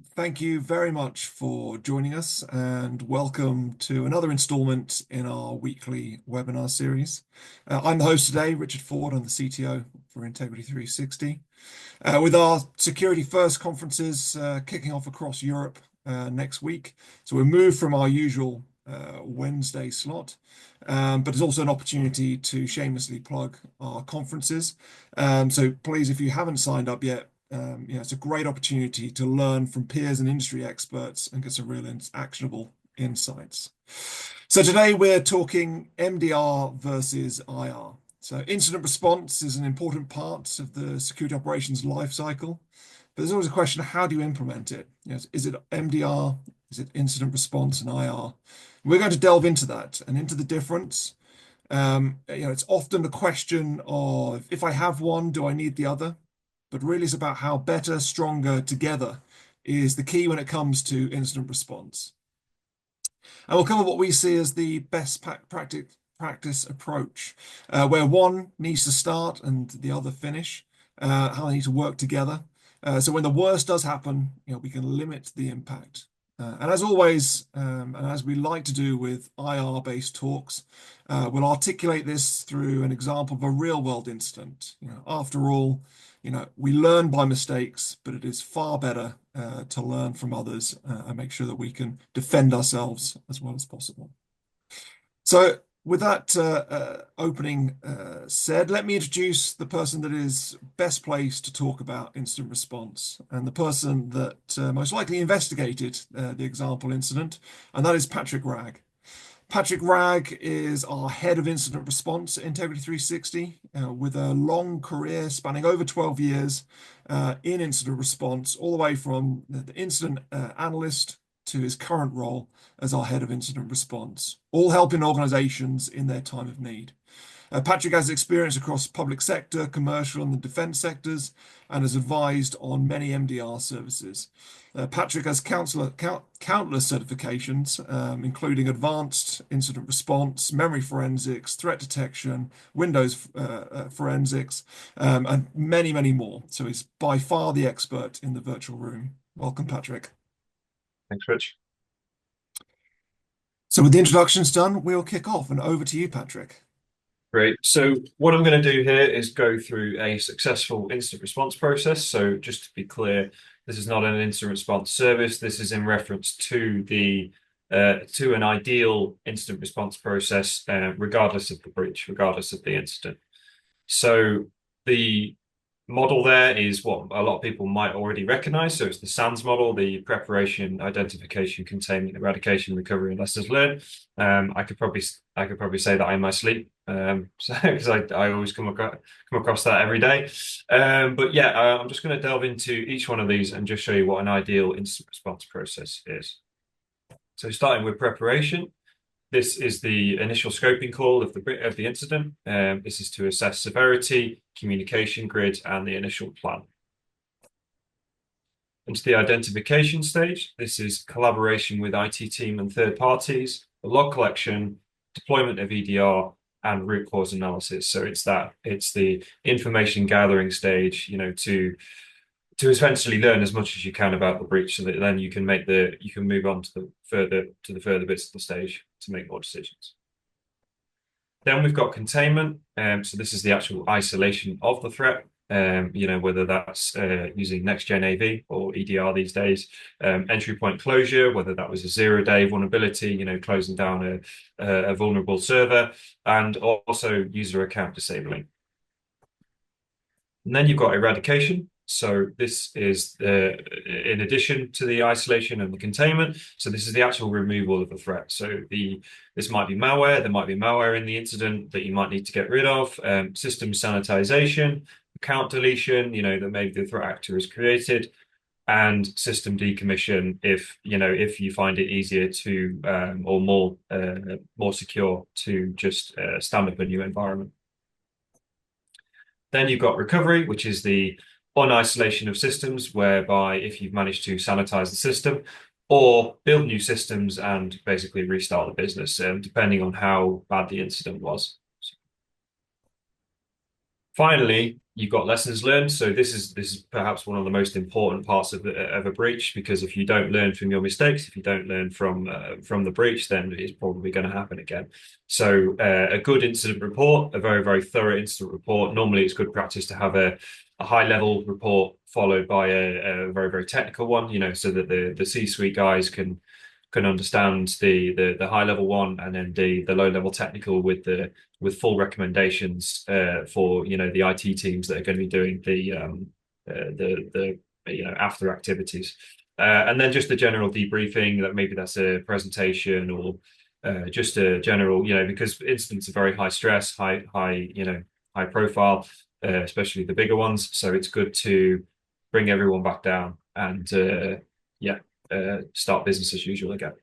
Thank you very much for joining us and welcome to another installment in our weekly webinar series. I'm the host today, Richard Ford. I'm the CTO for Integrity360. With our Security First conferences kicking off across Europe next week. So we moved from our usual Wednesday slot, but it's also an opportunity to shamelessly plug our conferences. So please, if you haven't signed up yet, it's a great opportunity to learn from peers and industry experts and get some real actionable insights. So today we're talking MDR versus IR. So incident response is an important part of the security operations lifecycle, but there's always a question of how do you implement it? Is it MDR? Is it incident response and IR? We're going to delve into that and into the difference. It's often a question of if I have one, do I need the other? But really it's about how better, stronger together is the key when it comes to incident response. And we'll cover what we see as the best practice approach, where one needs to start and the other finish, how they need to work together. So when the worst does happen, we can limit the impact. And as always, and as we like to do with IR-based talks, we'll articulate this through an example of a real-world incident. After all, we learn by mistakes, but it is far better to learn from others and make sure that we can defend ourselves as well as possible. So with that opening said, let me introduce the person that is best placed to talk about incident response and the person that most likely investigated the example incident, and that is Patrick Wragg. Patrick Wragg is our head of incident response at Integrity360 with a long career spanning over 12 years in incident response, all the way from the incident analyst to his current role as our head of incident response, all helping organizations in their time of need. Patrick has experience across public sector, commercial, and the defense sectors, and has advised on many MDR services. Patrick has countless certifications, including advanced incident response, memory forensics, threat detection, Windows forensics, and many, many more. So he's by far the expert in the virtual room. Welcome, Patrick. Thanks, Rich. So with the introductions done, we'll kick off, and over to you, Patrick. Great. So what I'm going to do here is go through a successful incident response process. So just to be clear, this is not an incident response service. This is in reference to the to an ideal incident response process, regardless of the breach, regardless of the incident. So the model there is what a lot of people might already recognize. So it's the SANS model, the preparation, identification, containment, eradication, recovery, and lessons learned. I could probably say that in my sleep, because I always come across that every day. But yeah, I'm just going to delve into each one of these and just show you what an ideal incident response process is. So starting with preparation. This is the initial scoping call of the incident. This is to assess severity, communication grid, and the initial plan. Into the identification stage, this is collaboration with IT team and third parties, the log collection, deployment of EDR, and root cause analysis. So it's the information gathering stage, to essentially learn as much as you can about the breach, so that then you can move on to the further bits of the stage to make more decisions. Then we've got containment. So this is the actual isolation of the threat. Whether that's using next-gen AV or EDR these days, entry point closure, whether that was a zero-day vulnerability, closing down a vulnerable server, and also user account disabling. And then you've got eradication. So this is in addition to the isolation and the containment. So this is the actual removal of the threat. So this might be malware. There might be malware in the incident that you might need to get rid of. System sanitization, account deletion, that maybe the threat actor has created, and system decommission if you find it easier to or more secure to just stand up a new environment. Then you've got recovery, which is the on-isolation of systems, whereby if you've managed to sanitize the system or build new systems and basically restart the business, depending on how bad the incident was. Finally, you've got lessons learned. So this is perhaps one of the most important parts of a breach, because if you don't learn from your mistakes, if you don't learn from the breach, then it's probably going to happen again. So a good incident report, a very thorough incident report. Normally, it's good practice to have a high level report followed by a very technical one. So that the C-suite guys can understand the high level one, and then the low level technical with full recommendations for the IT teams that are going to be doing the after activities, and then just the general debriefing, that maybe that's a presentation or just a general, because incidents are very high stress, high profile, especially the bigger ones. So it's good to bring everyone back down and yeah, start business as usual again.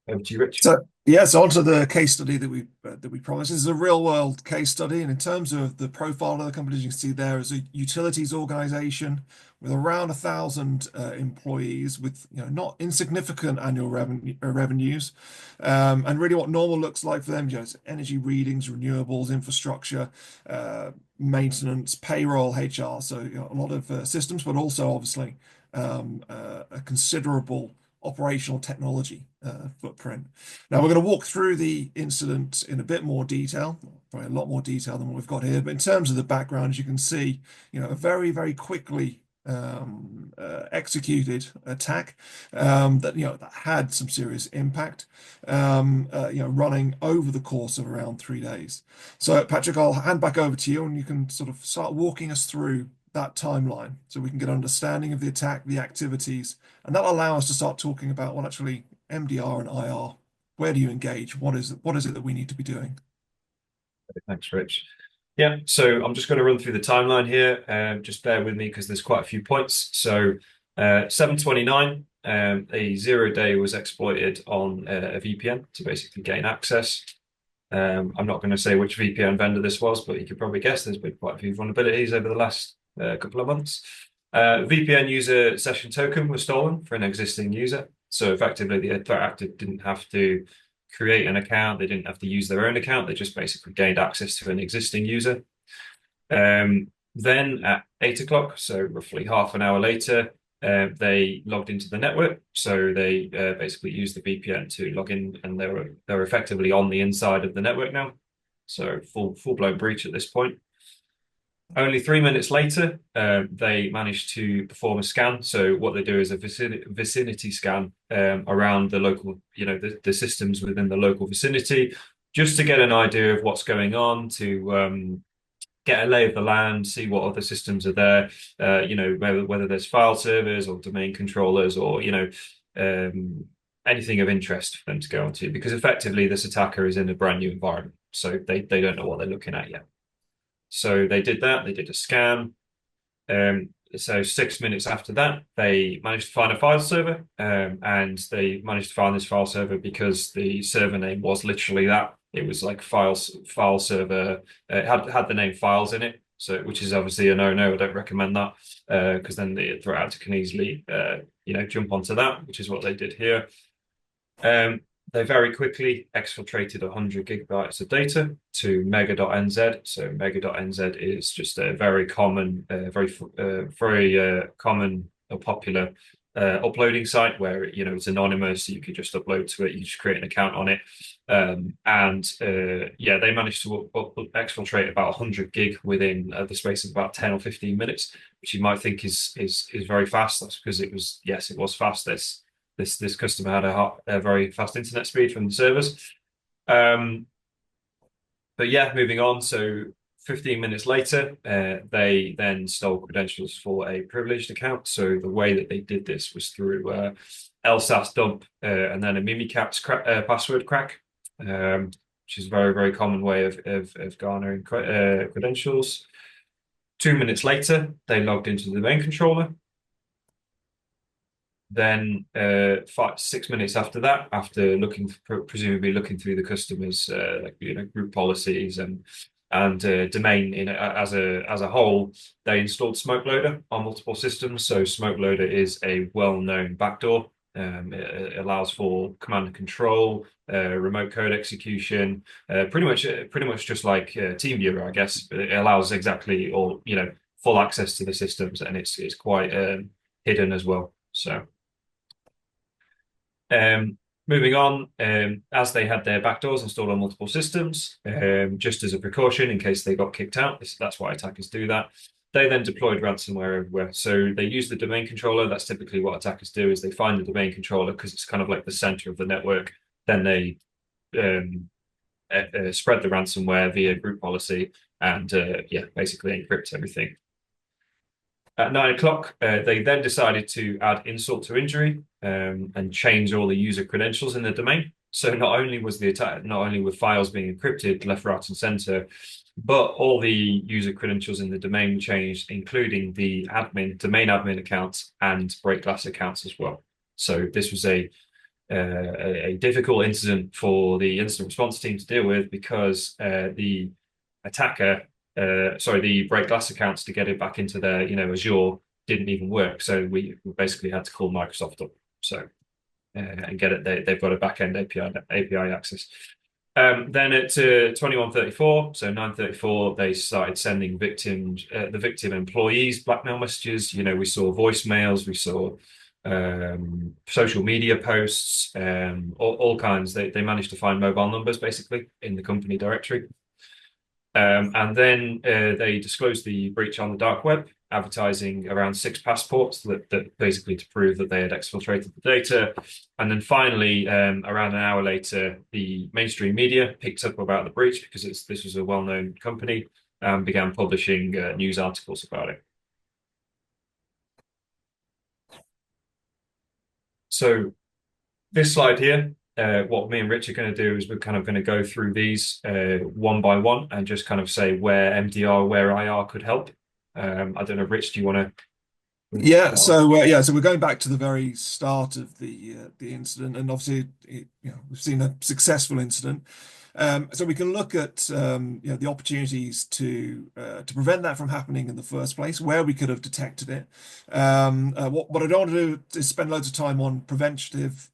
Over to you, Rich. So yes, onto the case study that we promised. This is a real world case study, and in terms of the profile of the company, as you can see there is a utilities organization with around 1,000 employees, with not insignificant annual revenues, and really what normal looks like for them, is energy readings, renewables, infrastructure, maintenance, payroll, HR. So a lot of systems, but also obviously a considerable operational technology footprint. Now we're going to walk through the incident in a bit more detail, probably a lot more detail than what we've got here. But in terms of the background, as you can see, a very quickly executed attack that had some serious impact, running over the course of around 3 days. So Patrick, I'll hand back over to you, and you can sort of start walking us through that timeline so we can get an understanding of the attack, the activities, and that'll allow us to start talking about, well, actually, MDR and IR. Where do you engage? What is it that we need to be doing? Thanks, Rich. Yeah, so I'm just going to run through the timeline here. Just bear with me because there's quite a few points. So 7/29, a 0-day was exploited on a VPN to basically gain access. I'm not going to say which VPN vendor this was, but you could probably guess there's been quite a few vulnerabilities over the last couple of months. VPN user session token was stolen for an existing user. So effectively, the threat actor didn't have to create an account. They didn't have to use their own account. They just basically gained access to an existing user. Then at 8 o'clock, so roughly half an hour later, they logged into the network. So they basically used the VPN to log in, and they're effectively on the inside of the network now. So full-blown breach at this point. Only 3 minutes later, they managed to perform a scan. So what they do is a vicinity scan around the local, the systems within the local vicinity, just to get an idea of what's going on, to get a lay of the land, see what other systems are there, whether there's file servers or domain controllers or, anything of interest for them to go onto, because effectively this attacker is in a brand new environment. So they don't know what they're looking at yet. So they did that. They did a scan. So 6 minutes after that, they managed to find a file server, and they managed to find this file server because the server name was literally that. It was like file server. It had the name files in it, so which is obviously a no-no. I don't recommend that because then the threat actor can easily jump onto that, which is what they did here. They very quickly exfiltrated 100 gigabytes of data to mega.nz. So mega.nz is just a very common, very common or popular uploading site where it's anonymous. So you could just upload to it. You just create an account on it, they managed to exfiltrate about 100 gig within the space of about 10 or 15 minutes, which you might think is very fast. That's because it was fast. This customer had a very fast internet speed from the servers. But yeah, moving on. So 15 minutes later, they then stole credentials for a privileged account. So the way that they did this was through LSAS dump and then a Mimikatz password crack, which is a very common way of garnering credentials. 2 minutes later, they logged into the main controller. Then 6 minutes after that, after presumably looking through the customers' group policies and domain as a whole, they installed SmokeLoader on multiple systems. So SmokeLoader is a well-known backdoor It allows for command and control, remote code execution, pretty much just like TeamViewer, I guess. It allows exactly or full access to the systems, and it's quite hidden as well. So. Um, Moving on, as they had their backdoors installed on multiple systems, just as a precaution in case they got kicked out, that's why attackers do that. They then deployed ransomware everywhere. So they use the domain controller. That's typically what attackers do is they find the domain controller because it's kind of like the center of the network. Then they um, spread the ransomware via group policy and basically encrypt everything. At 9 o'clock, they then decided to add insult to injury and change all the user credentials in the domain. So not only was the attack, not only were files being encrypted left, right, and center, but all the user credentials in the domain changed, including the domain admin accounts and break glass accounts as well. So this was a difficult incident for the incident response team to deal with because the attacker the break glass accounts to get it back into their, Azure didn't even work. So we basically had to call Microsoft up. So and get it. They've got a backend API access. Then at 21:34, so 9:34, they started sending the victim employees blackmail messages. We saw voicemails, we saw social media posts, all kinds. They managed to find mobile numbers basically in the company directory. And then they disclosed the breach on the dark web, advertising around 6 passports that basically to prove that they had exfiltrated the data. And then finally, around an hour later, the mainstream media picked up about the breach because this was a well-known company and began publishing news articles about it. So this slide here, what me and Rich are going to do is we're kind of going to go through these one by one and just kind of say where MDR, where IR could help. I don't know, Rich, do you want to? Yeah, so so we're going back to the very start of the incident, and obviously, we've seen a successful incident. So we can look at the opportunities to prevent that from happening in the first place, where we could have detected it. What I don't want to do is spend loads of time on preventative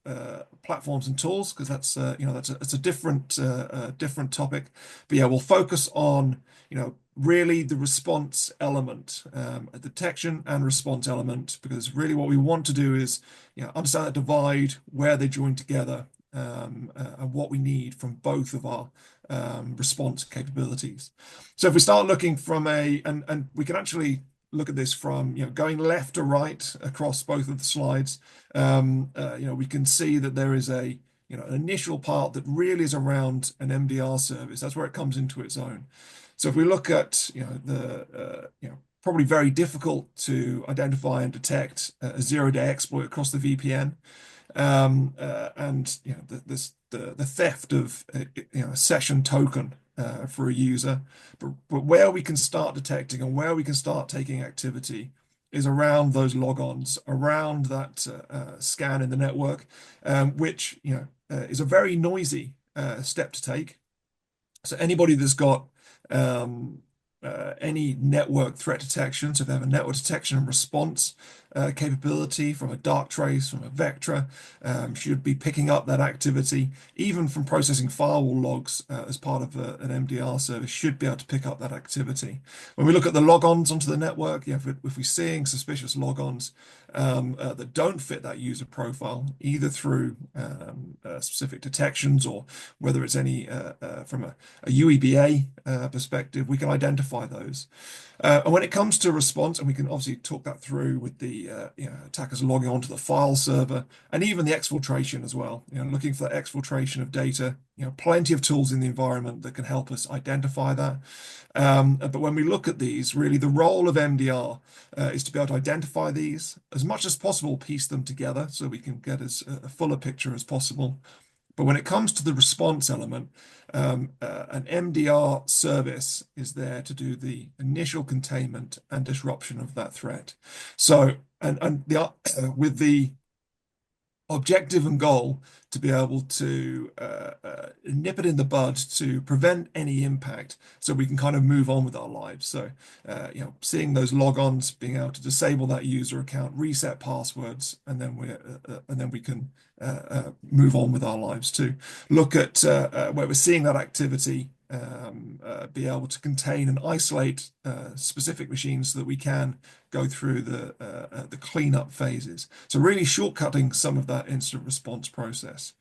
platforms and tools because that's a different topic. But yeah, we'll focus on really the response element, a detection and response element, because really what we want to do is understand that divide, where they join together, and what we need from both of our response capabilities. So if we start looking from and we can actually look at this from going left to right across both of the slides, we can see that there is an initial part that really is around an MDR service. That's where it comes into its own. So if we look at probably very difficult to identify and detect a zero-day exploit across the VPN, and the theft of a session token for a user, but where we can start detecting and where we can start taking activity is around those logons, around that scan in the network, which is a very noisy step to take. So anybody that's got any network threat detection, so if they have a network detection and response capability from a Darktrace, from a Vectra, should be picking up that activity, even from processing firewall logs as part of an MDR service, should be able to pick up that activity. When we look at the logons onto the network, if we're seeing suspicious logons that don't fit that user profile, either through specific detections or whether it's any from a UEBA perspective, we can identify those. And when it comes to response, and we can obviously talk that through with the attackers logging onto the file server and even the exfiltration as well, looking for that exfiltration of data, plenty of tools in the environment that can help us identify that. But when we look at these, really the role of MDR is to be able to identify these as much as possible, piece them together so we can get as a fuller picture as possible. But when it comes to the response element, an MDR service is there to do the initial containment and disruption of that threat. So, with the objective and goal to be able to nip it in the bud to prevent any impact so we can kind of move on with our lives. So, seeing those logons, being able to disable that user account, reset passwords, and then we can move on with our lives too. Look at where we're seeing that activity, be able to contain and isolate specific machines so that we can go through the cleanup phases. So really shortcutting some of that incident response process.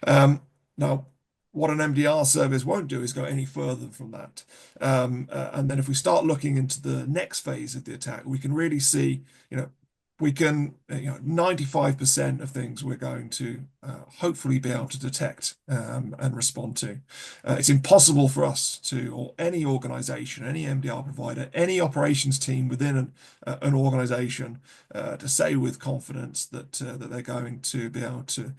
Now, what an MDR service won't do is go any further from that. And then if we start looking into the next phase of the attack, we can really see, we can, 95% of things we're going to hopefully be able to detect and respond to. It's impossible for us to, or any organization, any MDR provider, any operations team within an organization to say with confidence that they're going to be able to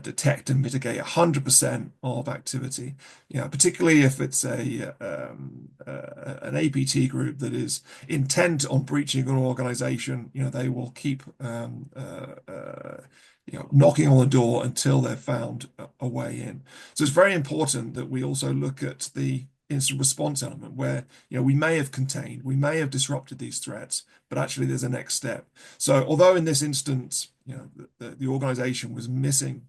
detect and mitigate 100% of activity. Particularly if it's an APT group that is intent on breaching an organization, they will keep knocking on the door until they've found a way in. So it's very important that we also look at the instant response element where we may have contained, we may have disrupted these threats, but actually there's a next step. So although in this instance, the organization was missing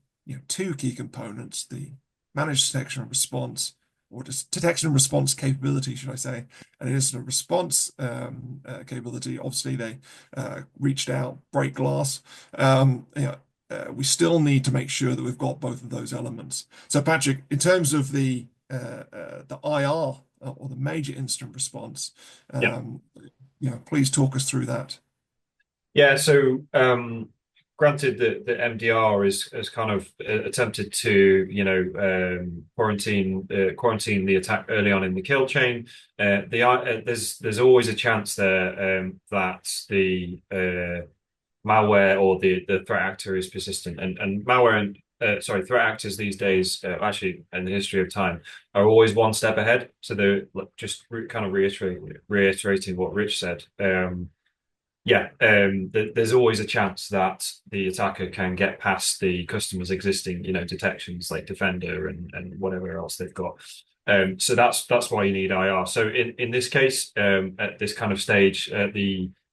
two key components, the managed detection and response, or just detection and response capability, should I say, and incident response capability. Obviously, they reached out, break glass. We still need to make sure that we've got both of those elements. So, Patrick, in terms of the IR or the major incident response, Yeah. Please talk us through that. Yeah, so granted that the MDR has kind of attempted to, quarantine the attack early on in the kill chain. There's always a chance there that the malware or the threat actor is persistent, and malware and threat actors these days, actually in the history of time, are always one step ahead. So they're just kind of reiterating what Rich said. There's always a chance that the attacker can get past the customer's existing, detections like Defender and whatever else they've got. So that's why you need IR. So in this case, at this kind of stage,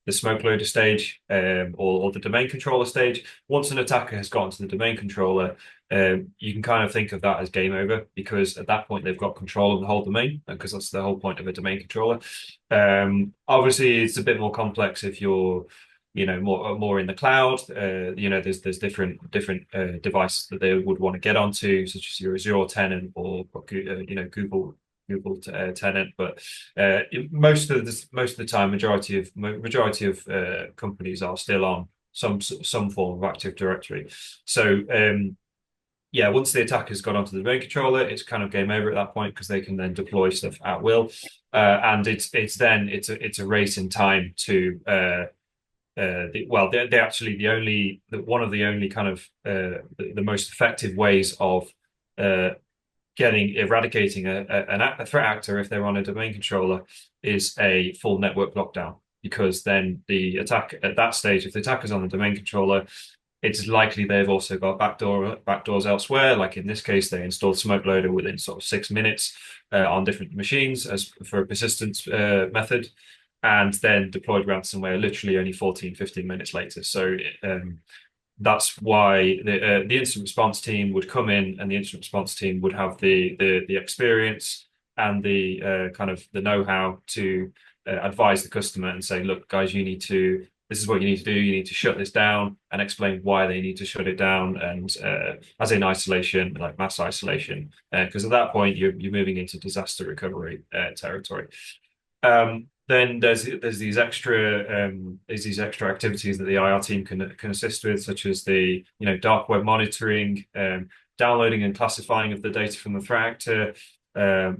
the smoke loader stage, or the domain controller stage, once an attacker has gotten to the domain controller, you can kind of think of that as game over, because at that point they've got control of the whole domain, because that's the whole point of a domain controller. Obviously, it's a bit more complex if you're, more in the cloud. There's different devices that they would want to get onto, such as your Azure tenant or Google tenant. But most of the time, majority of companies are still on some form of Active Directory. So once the attacker's got onto the domain controller, it's kind of game over at that point, because they can then deploy stuff at will, and it's a race in time to one of the only kind of the most effective ways of eradicating a threat actor if they're on a domain controller is a full network lockdown, because then the attack at that stage, if the attacker's on the domain controller, it's likely they've also got backdoors elsewhere. Like in this case, they installed smoke loader within sort of 6 minutes on different machines as for a persistence method, and then deployed ransomware literally only 15 minutes later. So that's why the incident response team would come in, and the incident response team would have the experience and the kind of the know-how to advise the customer and say, look, guys, this is what you need to do. You need to shut this down, and explain why they need to shut it down, and as in isolation, like mass isolation, because at that point you're moving into disaster recovery territory. Then there's these extra activities that the IR team can assist with, such as the dark web monitoring, downloading and classifying of the data from the threat actor,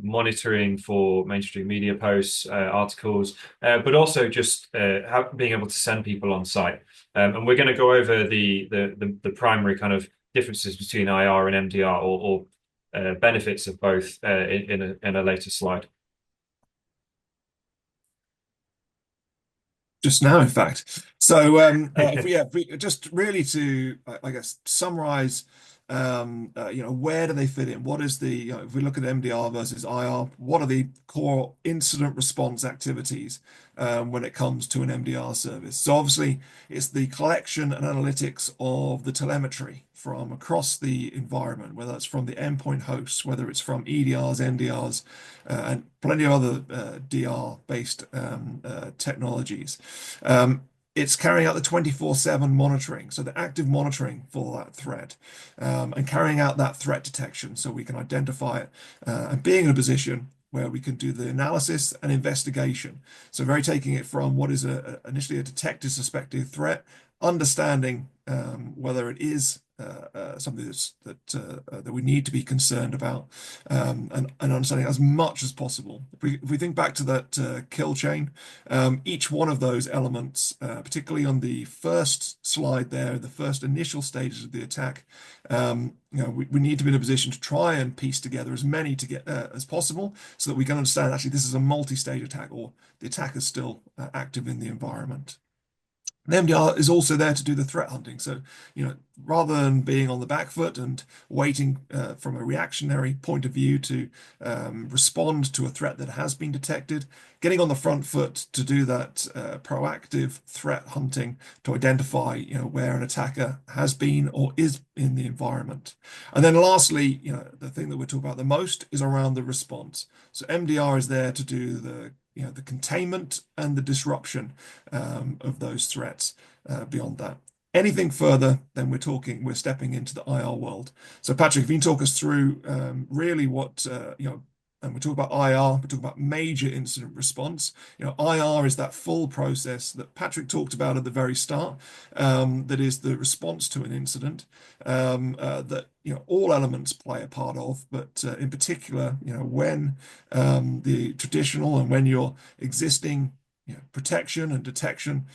monitoring for mainstream media posts, articles, but also just being able to send people on site. And we're going to go over the primary kind of differences between IR and MDR, or benefits of both in a later slide. Just now, in fact. So, if we just really to, I guess, summarize, where do they fit in? What is the, if we look at MDR versus IR, what are the core incident response activities when it comes to an MDR service? So, obviously, it's the collection and analytics of the telemetry from across the environment, whether it's from the endpoint hosts, whether it's from EDRs, NDRs, and plenty of other DR-based technologies. It's carrying out the 24/7 monitoring, so the active monitoring for that threat, and carrying out that threat detection so we can identify it, and being in a position where we can do the analysis and investigation. So very taking it from what is initially a detected suspected threat, understanding whether it is something that we need to be concerned about, and understanding as much as possible. If we think back to that kill chain, each one of those elements, particularly on the first slide there, the first initial stages of the attack, we need to be in a position to try and piece together as many as possible so that we can understand actually this is a multi-stage attack, or the attack is still active in the environment. The MDR is also there to do the threat hunting. So, rather than being on the back foot and waiting from a reactionary point of view to respond to a threat that has been detected, getting on the front foot to do that proactive threat hunting to identify, where an attacker has been or is in the environment. And then lastly, the thing that we're talking about the most is around the response. So MDR is there to do the containment and the disruption of those threats. Beyond that, anything further, then we're stepping into the IR world. So Patrick, if you can talk us through really what and we talk about IR, we talk about major incident response. IR is that full process that Patrick talked about at the very start, that is the response to an incident, that all elements play a part of, but in particular, when the traditional and when your existing protection and detection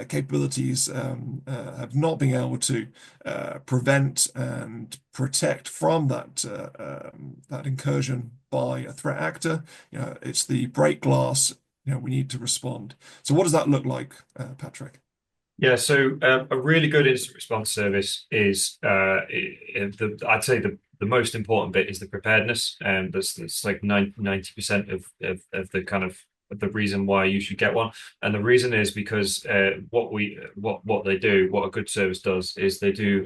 capabilities have not been able to prevent and protect from that incursion by a threat actor. It's the break glass. We need to respond. So, what does that look like, Patrick? Yeah, so a really good incident response service is, I'd say the most important bit is the preparedness, and that's like 90% of the kind of the reason why you should get one. And the reason is because what they do, what a good service does, is they do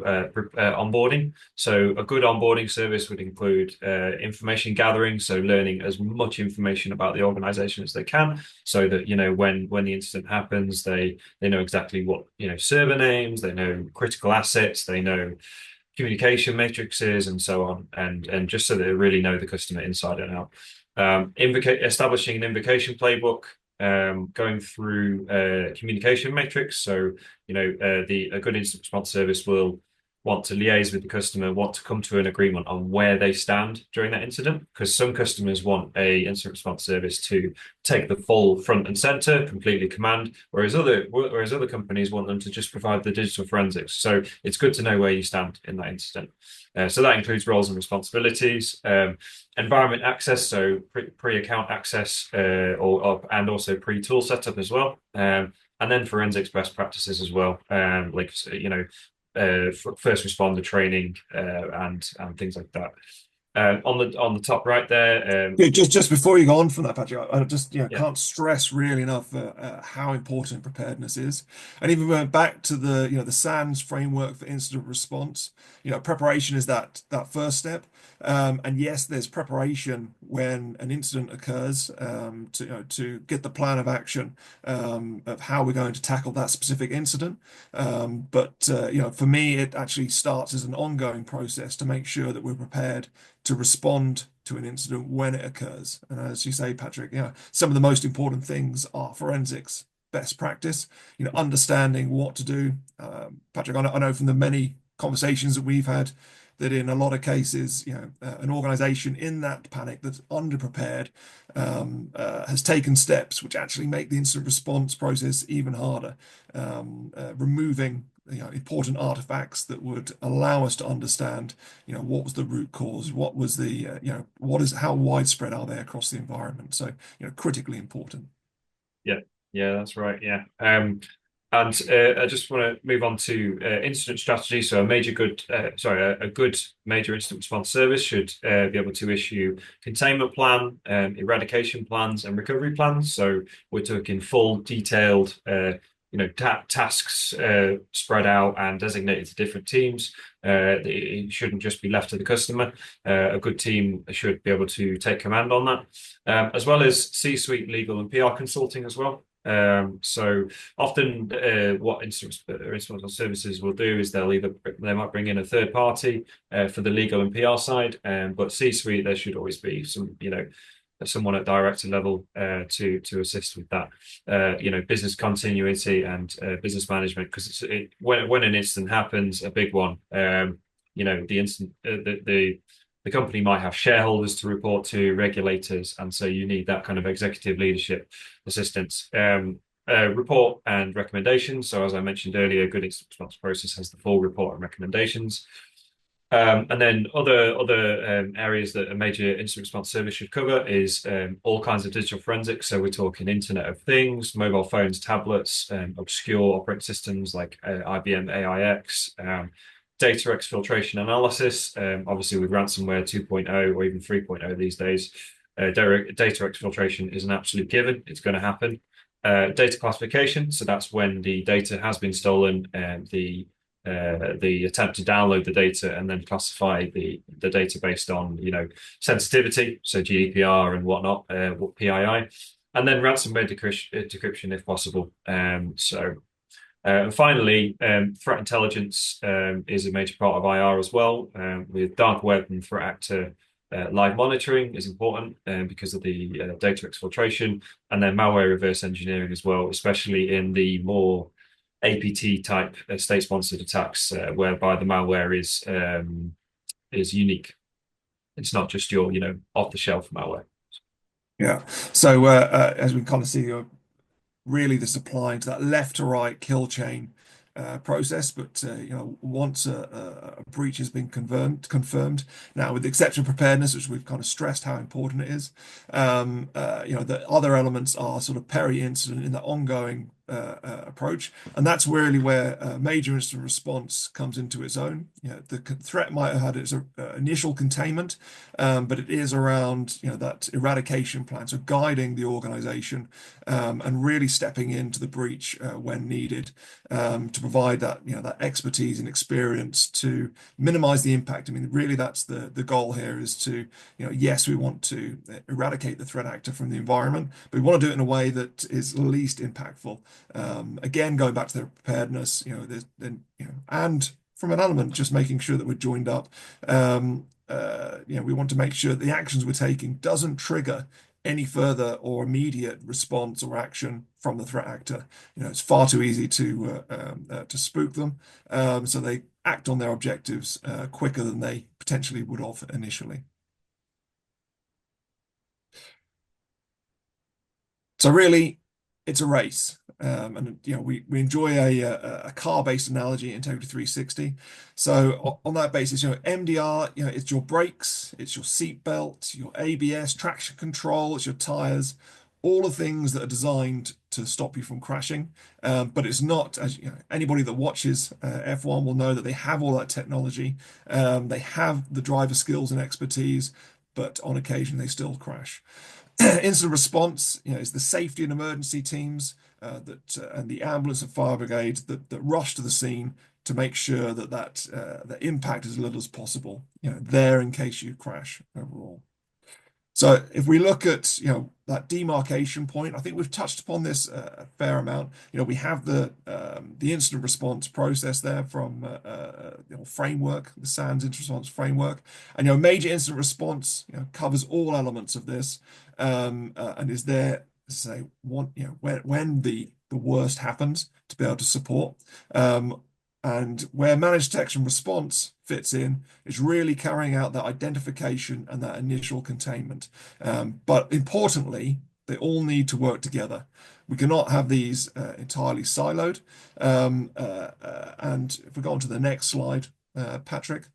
onboarding. So a good onboarding service would include information gathering, so learning as much information about the organization as they can, so that when the incident happens, they know exactly what, server names, they know critical assets, they know communication matrices and so on, and just so they really know the customer inside and out. Establishing an invocation playbook, going through communication matrix. So, a good incident response service will want to liaise with the customer, want to come to an agreement on where they stand during that incident, because some customers want a incident response service to take the full front and center, completely command, whereas other companies want them to just provide the digital forensics. So it's good to know where you stand in that incident. So that includes roles and responsibilities, environment access, so pre-account access, and also pre-tool setup as well, and then forensics best practices as well, first responder training, and things like that. On the top right there. Yeah, just before you go on from that, Patrick, I just Yeah. can't stress really enough how important preparedness is. And even going back to the SANS framework for incident response, preparation is that first step. And yes, there's preparation when an incident occurs, to get the plan of action of how we're going to tackle that specific incident. But for me, it actually starts as an ongoing process to make sure that we're prepared to respond to an incident when it occurs. And as you say, Patrick, some of the most important things are forensics best practice, understanding what to do. Patrick, I know from the many conversations that we've had that in a lot of cases, an organization in that panic that's underprepared has taken steps which actually make the incident response process even harder, removing important artifacts that would allow us to understand, what was the root cause, what was how widespread are they across the environment. So, critically important. Yeah. Yeah, that's right. Yeah. And I just want to move on to incident strategy. So a good major incident response service should be able to issue containment plan, eradication plans, and recovery plans. So we're talking full, detailed, tasks spread out and designated to different teams. It shouldn't just be left to the customer. A good team should be able to take command on that, as well as C-suite legal and PR consulting as well. So often, what instrumental services will do is they might bring in a third party for the legal and PR side, but C-suite there should always be someone at director level to assist with that, business continuity and business management, because when an incident happens, a big one, the incident the company might have shareholders to report to, regulators, and so you need that kind of executive leadership assistance. Report and recommendations. So as I mentioned earlier, a good incident response process has the full report and recommendations. And then other areas that a major incident response service should cover is all kinds of digital forensics. So we're talking Internet of Things, mobile phones, tablets, obscure operating systems like IBM AIX, data exfiltration analysis. Obviously, with ransomware 2.0 or even 3.0 these days, data exfiltration is an absolute given. It's going to happen. Data classification. So that's when the data has been stolen and the attempt to download the data and then classify the data based on sensitivity, so GDPR and whatnot, PII, and then ransomware decryption if possible. And finally, threat intelligence is a major part of IR as well. With dark web and threat actor live monitoring is important because of the data exfiltration, and then malware reverse engineering as well, especially in the more APT type state-sponsored attacks, whereby the malware is unique. It's not just your off-the-shelf malware. Yeah. So as we kind of see, really this applying to that left to right kill chain process. But once a breach has been confirmed, now with the exception of preparedness, which we've kind of stressed how important it is, the other elements are sort of peri-incident in the ongoing approach, and that's really where major incident response comes into its own. The threat might have had its initial containment, but it is around that eradication plan, so guiding the organization and really stepping into the breach when needed to provide that that expertise and experience to minimize the impact. I mean, really, that's the goal here is to yes, we want to eradicate the threat actor from the environment, but we want to do it in a way that is least impactful. Again, going back to the preparedness, and from an element, just making sure that we're joined up. We want to make sure the actions we're taking doesn't trigger any further or immediate response or action from the threat actor. It's far too easy to spook them, so they act on their objectives quicker than they potentially would have initially. So really, it's a race. And we enjoy a car-based analogy, Integrity360. So on that basis, MDR, it's your brakes, it's your seatbelt, your ABS, traction control, it's your tires, all the things that are designed to stop you from crashing. But it's not, as anybody that watches F1 will know that they have all that technology. They have the driver skills and expertise, but on occasion they still crash. Incident response, is the safety and emergency teams and the ambulance and fire brigades that rush to the scene to make sure that the impact is as little as possible. There in case you crash overall. So if we look at that demarcation point, I think we've touched upon this a fair amount. We have the incident response process there from framework, the SANS incident response framework, and major incident response covers all elements of this, and is there to say when the worst happens to be able to support. And where managed detection response fits in is really carrying out that identification and that initial containment. But importantly, they all need to work together. We cannot have these entirely siloed. And if we go on to the next slide, Patrick.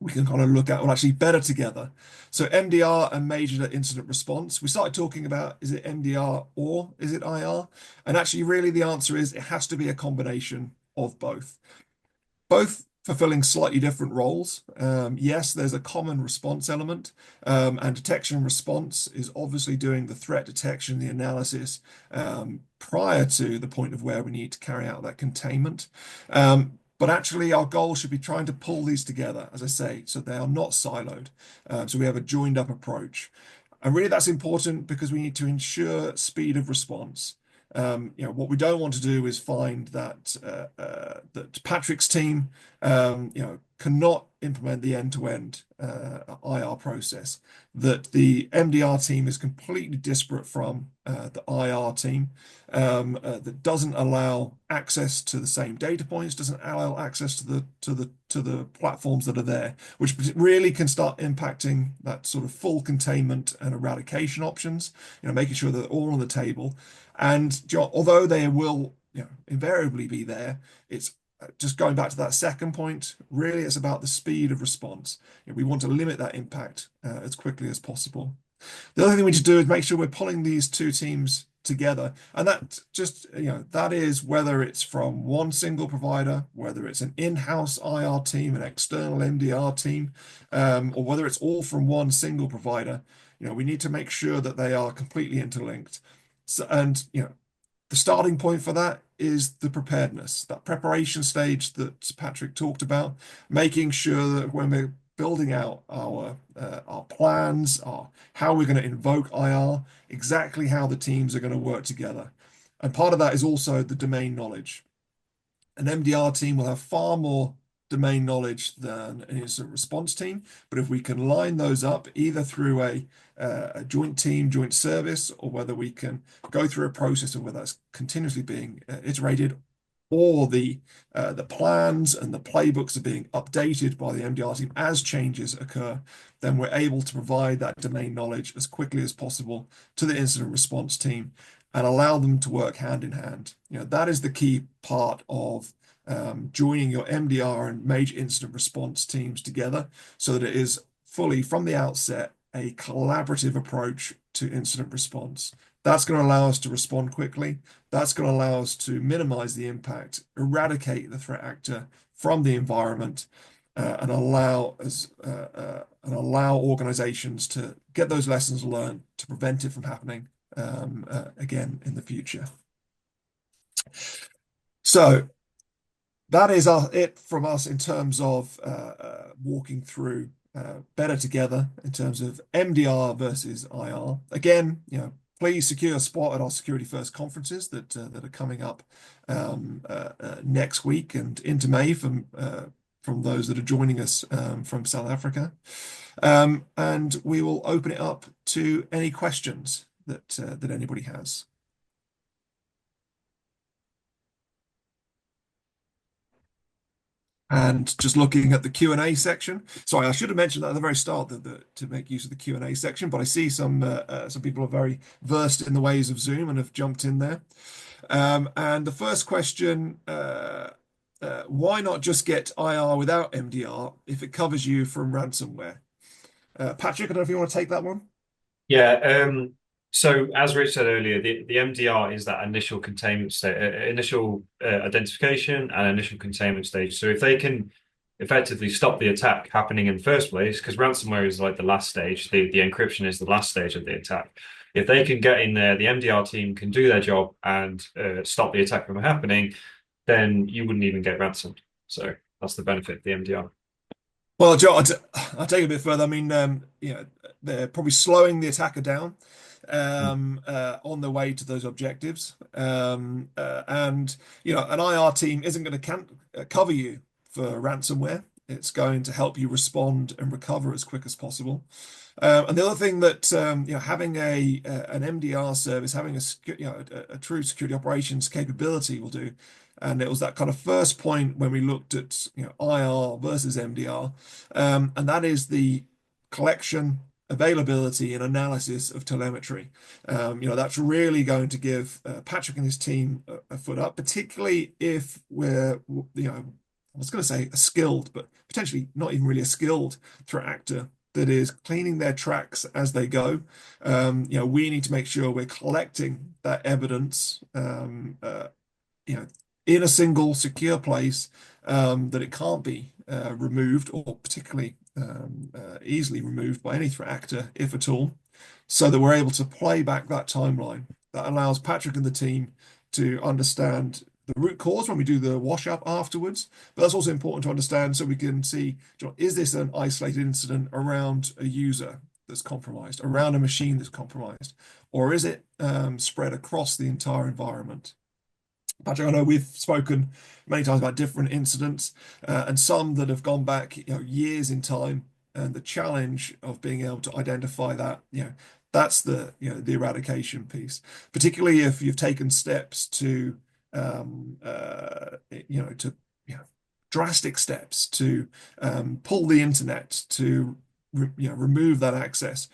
we can kind of look at, well, actually better together. So MDR and major incident response, we started talking about, is it MDR or is it IR? And actually, really, the answer is it has to be a combination of both fulfilling slightly different roles. Yes, there's a common response element, and detection and response is obviously doing the threat detection, the analysis prior to the point of where we need to carry out that containment. But actually, our goal should be trying to pull these together, as I say, so they are not siloed. So we have a joined up approach. And really, that's important because we need to ensure speed of response. What we don't want to do is find that that Patrick's team, cannot implement the end-to-end IR process. That the MDR team is completely disparate from the IR team. That doesn't allow access to the same data points, doesn't allow access to the platforms that are there, which really can start impacting that sort of full containment and eradication options. Making sure that they're all on the table. And although they will, invariably be there, it's just going back to that second point. Really, it's about the speed of response. We want to limit that impact as quickly as possible. The other thing we need to do is make sure we're pulling these two teams together, and that just that is whether it's from one single provider, whether it's an in-house IR team, an external MDR team, or whether it's all from one single provider. We need to make sure that they are completely interlinked. So, and the starting point for that is the preparedness, that preparation stage that Patrick talked about, making sure that when we're building out our plans, how we're going to invoke IR, exactly how the teams are going to work together. And part of that is also the domain knowledge. An MDR team will have far more domain knowledge than an incident response team, but if we can line those up either through a joint team, joint service, or whether we can go through a process of whether that's continuously being iterated, or the plans and the playbooks are being updated by the MDR team as changes occur, then we're able to provide that domain knowledge as quickly as possible to the incident response team and allow them to work hand in hand. That is the key part of joining your MDR and major incident response teams together, so that it is fully from the outset a collaborative approach to incident response. That's going to allow us to respond quickly. That's going to allow us to minimize the impact, eradicate the threat actor from the environment, and allow organizations to get those lessons learned to prevent it from happening again in the future. So that is it from us in terms of walking through better together in terms of MDR versus IR. Again, please secure a spot at our Security First conferences that are coming up next week and into May from those that are joining us from South Africa. And we will open it up to any questions that anybody has. And just looking at the Q&A section. Sorry, I should have mentioned that at the very start to make use of the Q&A section, but I see some people are very versed in the ways of Zoom and have jumped in there. And the first question, why not just get IR without MDR if it covers you from ransomware? Patrick, I don't know if you want to take that one. Yeah. So as Rich said earlier, the MDR is that initial containment stage, initial identification and initial containment stage. So if they can effectively stop the attack happening in the first place, because ransomware is like the last stage, the encryption is the last stage of the attack. If they can get in there, the MDR team can do their job and stop the attack from happening, then you wouldn't even get ransomed. So that's the benefit of the MDR. Well, Joe, I'll take it a bit further. I mean, they're probably slowing the attacker down on the way to those objectives. And an IR team isn't going to cover you for ransomware. It's going to help you respond and recover as quick as possible. And the other thing that having an MDR service, having a true security operations capability will do. And it was that kind of first point when we looked at IR versus MDR, and that is the collection, availability, and analysis of telemetry. That's really going to give Patrick and his team a foot up, particularly if we're I was going to say a skilled, but potentially not even really a skilled threat actor that is cleaning their tracks as they go. We need to make sure we're collecting that evidence, you know, in a single secure place, that it can't be removed or particularly easily removed by any threat actor, if at all, so that we're able to play back that timeline. That allows Patrick and the team to understand the root cause when we do the wash up afterwards. But that's also important to understand so we can see, is this an isolated incident around a user that's compromised, around a machine that's compromised, or is it spread across the entire environment? Patrick, I know we've spoken many times about different incidents, and some that have gone back, years in time, and the challenge of being able to identify that, that's the eradication piece, particularly if you've taken steps to, to, drastic steps to pull the internet to, remove that access.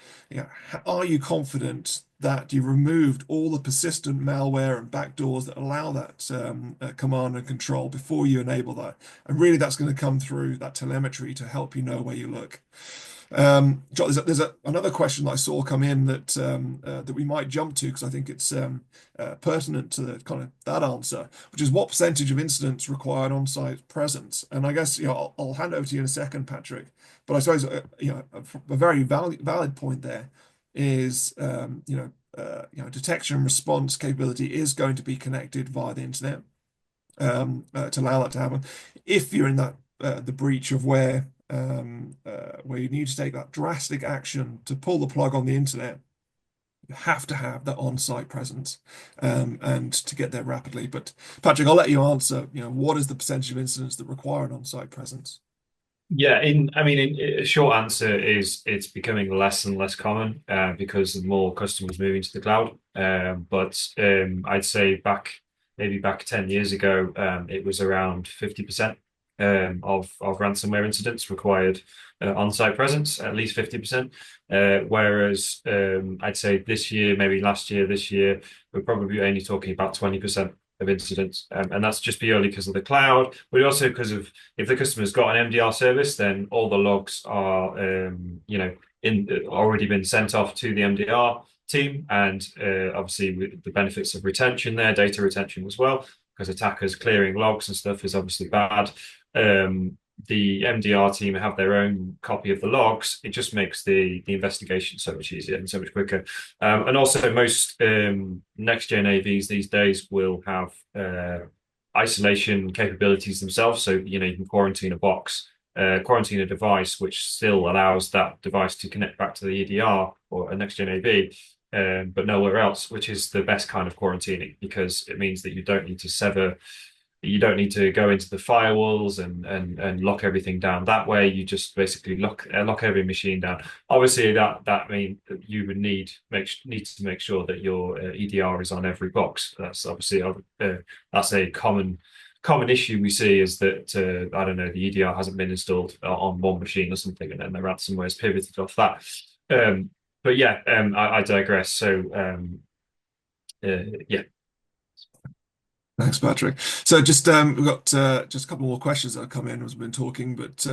Are you confident that you removed all the persistent malware and backdoors that allow that command and control before you enable that? And really, that's going to come through that telemetry to help you know where you look. John, there's another question that I saw come in that we might jump to because I think it's pertinent to kind of that answer, which is what percentage of incidents require an on-site presence? And I guess I'll hand over to you in a second, Patrick. But I suppose a very valid point there is detection and response capability is going to be connected via the internet to allow that to happen. If you're in that the breach of where you need to take that drastic action to pull the plug on the internet, you have to have that on-site presence and to get there rapidly. But Patrick, I'll let you answer. What is the percentage of incidents that require an on-site presence? Yeah, a short answer is it's becoming less and less common because of more customers moving to the cloud. But I'd say maybe back 10 years ago, it was around 50% of ransomware incidents required on-site presence, at least 50%. Whereas I'd say this year, maybe last year, this year, we're probably only talking about 20% of incidents, and that's just purely because of the cloud, but also because of if the customer's got an MDR service, then all the logs are already been sent off to the MDR team, and obviously with the benefits of retention there, data retention as well, because attackers clearing logs and stuff is obviously bad. The MDR team have their own copy of the logs. It just makes the investigation so much easier and so much quicker. And also most next gen AVs these days will have isolation capabilities themselves. So, you can quarantine a box, quarantine a device, which still allows that device to connect back to the EDR or a next gen AV. But nowhere else, which is the best kind of quarantining because it means that you don't need to go into the firewalls and lock everything down that way. You just basically lock every machine down. Obviously, that means that you would need to make sure that your EDR is on every box. That's obviously that's a common issue we see is that I don't know, the EDR hasn't been installed on one machine or something, and then the ransomware is pivoted off that. But yeah, I digress. So yeah. Thanks, Patrick. So just we've got just a couple more questions that have come in as we've been talking, but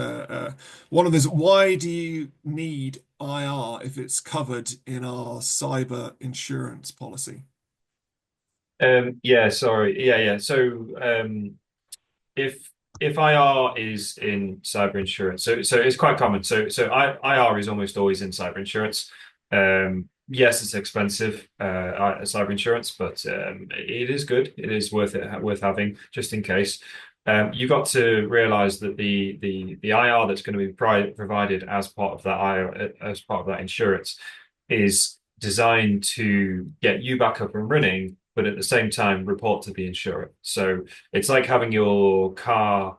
one of them is, why do you need IR if it's covered in our cyber insurance policy? Yeah, sorry. Yeah. So if IR is in cyber insurance, so it's quite common. So IR is almost always in cyber insurance. Yes, it's expensive, cyber insurance, but it is good. It is worth having just in case. You've got to realize that the IR that's going to be provided as part of that IR, as part of that insurance, is designed to get you back up and running, but at the same time report to the insurer. So it's like having your car.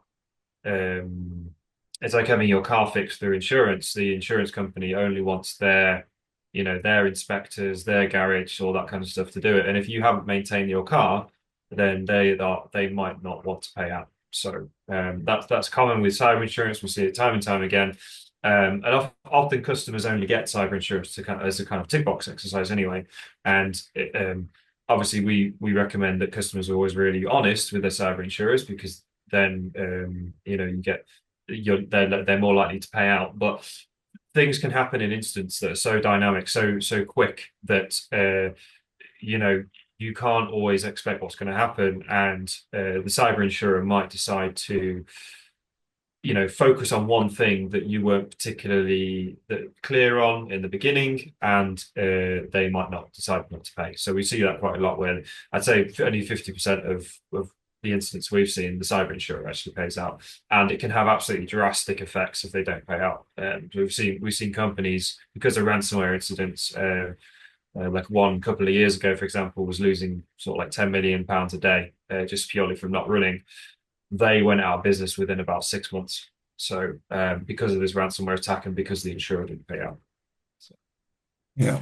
It's like having your car fixed through insurance. The insurance company only wants their inspectors, their garage, all that kind of stuff to do it. And if you haven't maintained your car, then they might not want to pay out. So that's common with cyber insurance. We see it time and time again. And often customers only get cyber insurance as a kind of tick box exercise anyway. And obviously we recommend that customers are always really honest with their cyber insurers because then they're more likely to pay out. But things can happen in instants that are so dynamic, so quick that you know you can't always expect what's going to happen, and the cyber insurer might decide to focus on one thing that you weren't particularly clear on in the beginning, and they might not decide not to pay. So we see that quite a lot where I'd say only 50% of the incidents we've seen, the cyber insurer actually pays out, and it can have absolutely drastic effects if they don't pay out. We've seen companies, because of ransomware incidents, like one couple of years ago, for example, was losing sort of like £10 million a day just purely from not running. They went out of business within about 6 months. So because of this ransomware attack and because the insurer didn't pay out. So. Yeah.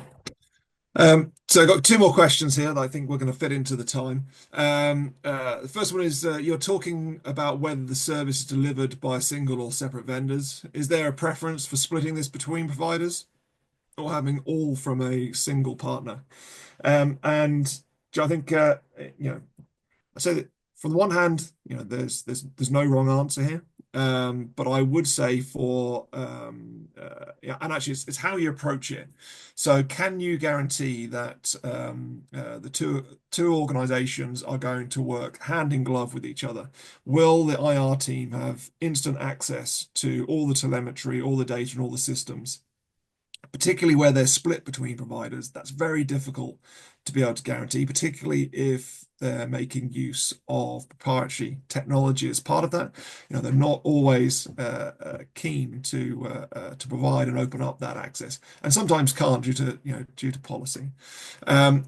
So I've got two more questions here that I think we're going to fit into the time. The first one is you're talking about whether the service is delivered by a single or separate vendors. Is there a preference for splitting this between providers or having all from a single partner? And I think I say that from the one hand, there's no wrong answer here. But I would say yeah, and actually it's how you approach it. So can you guarantee that the two organizations are going to work hand in glove with each other? Will the IR team have instant access to all the telemetry, all the data, and all the systems? Particularly where they're split between providers, that's very difficult to be able to guarantee, particularly if they're making use of proprietary technology as part of that. They're not always keen to provide and open up that access, and sometimes can't due to policy.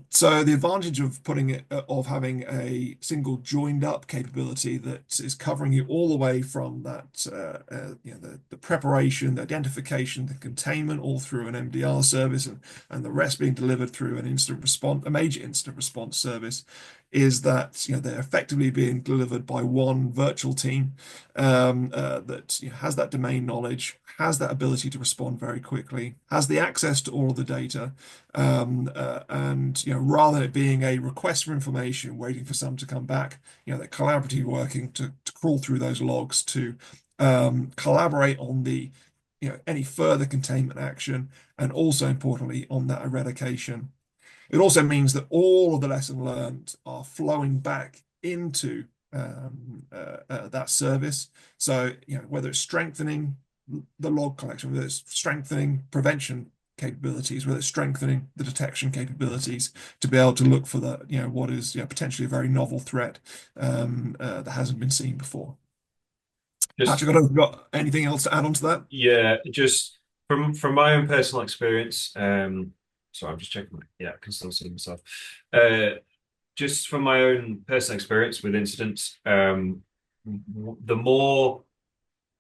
So the advantage of having a single joined up capability that is covering you all the way from that the preparation, the identification, the containment, all through an MDR service, and the rest being delivered through a major incident response service, is that they're effectively being delivered by one virtual team that has that domain knowledge, has that ability to respond very quickly, has the access to all of the data, and rather than it being a request for information waiting for some to come back, they're collaboratively working to crawl through those logs to collaborate on the any further containment action, and also importantly on that eradication. It also means that all of the lessons learned are flowing back into that service. So, whether it's strengthening the log collection, whether it's strengthening prevention capabilities, whether it's strengthening the detection capabilities to be able to look for what is potentially a very novel threat that hasn't been seen before. Just Patrick, I don't know if you've got anything else to add on to that. Yeah, just from my own personal experience. Sorry, I'm just checking. Yeah, I can still see myself. Just from my own personal experience with incidents, the more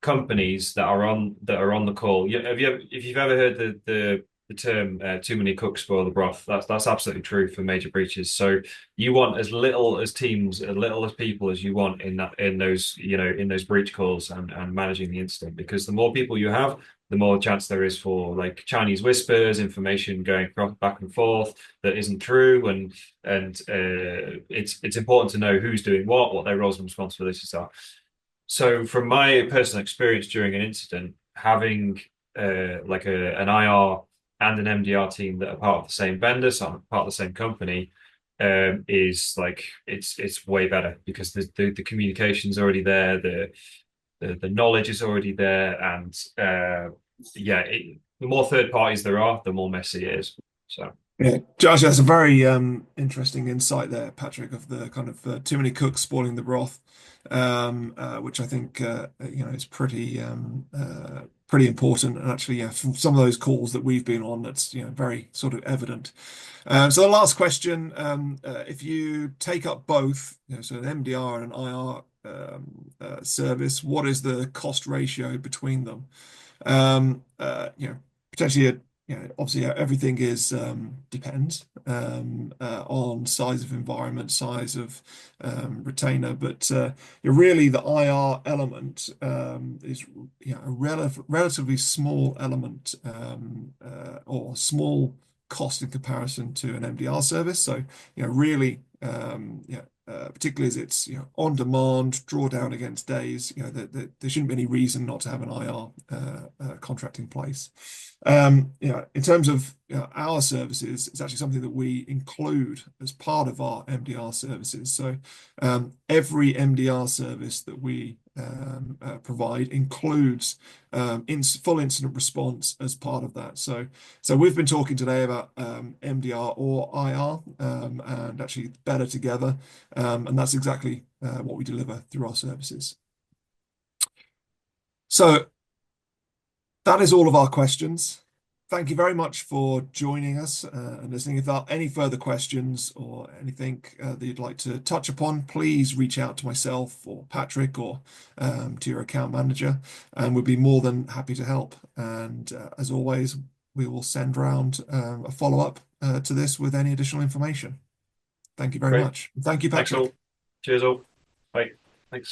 companies that are on the call. If you've ever heard the term "too many cooks spoil the broth," that's absolutely true for major breaches. So you want as little as teams, as little as people as you want in those breach calls and managing the incident, because the more people you have, the more chance there is for like Chinese whispers, information going back and forth that isn't true, and it's important to know who's doing what their roles and responsibilities are. So from my personal experience during an incident, having like an IR and an MDR team that are part of the same vendor, so part of the same company, is like it's way better, because the communication's already there, the knowledge is already there, and the more third parties there are, the more messy it is. So. Yeah, Josh, that's a very interesting insight there, Patrick, of the kind of too many cooks spoiling the broth, which I think is pretty important. And actually, yeah, from some of those calls that we've been on, that's very sort of evident. So the last question: if you take up both, so an MDR and an IR service, what is the cost ratio between them? Potentially obviously everything is depends on size of environment, size of retainer, but really the IR element is a relatively small element or small cost in comparison to an MDR service. So really particularly as it's on demand, draw down against days. There shouldn't be any reason not to have an IR contract in place. In terms of our services, it's actually something that we include as part of our MDR services. So every MDR service that we provide includes full incident response as part of that. So we've been talking today about MDR or IR, and actually better together, and that's exactly what we deliver through our services. So that is all of our questions. Thank you very much for joining us and listening. If there are any further questions or anything that you'd like to touch upon, please reach out to myself or Patrick or to your account manager, and we'd be more than happy to help. And as always, we will send round a follow-up to this with any additional information. Thank you very Great. much. Thank you, Thanks Patrick. all. Cheers all. Bye. Thanks.